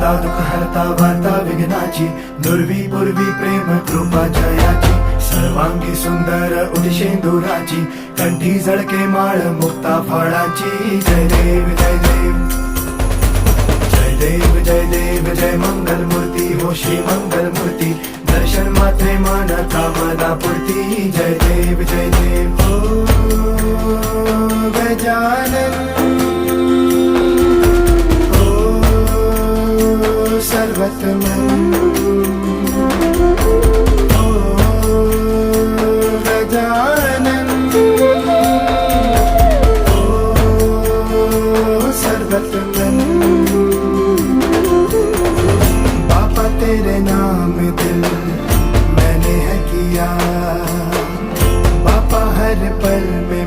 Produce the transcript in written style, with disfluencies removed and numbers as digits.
हरता दुःख हरता वार्ता विघ्नाची, दुर्वी पूर्वी प्रेम कृपा जयाची, सर्वांगी सुंदर उदिशेंदुराची, कंठी झळके माळ मुक्ता फळाची. जय देव जय देव जय देव जय देव जय मंगल मूर्ती हो श्री मंगल मूर्ती, दर्शन मात्रे मन कामना पूर्ती. जय देव जय देव हो गजानन हो सर्वतमन हो गजानन हो सर्वतमन. बाबा तेरे नाम दिल मैंने है किया, बाबा हर पल में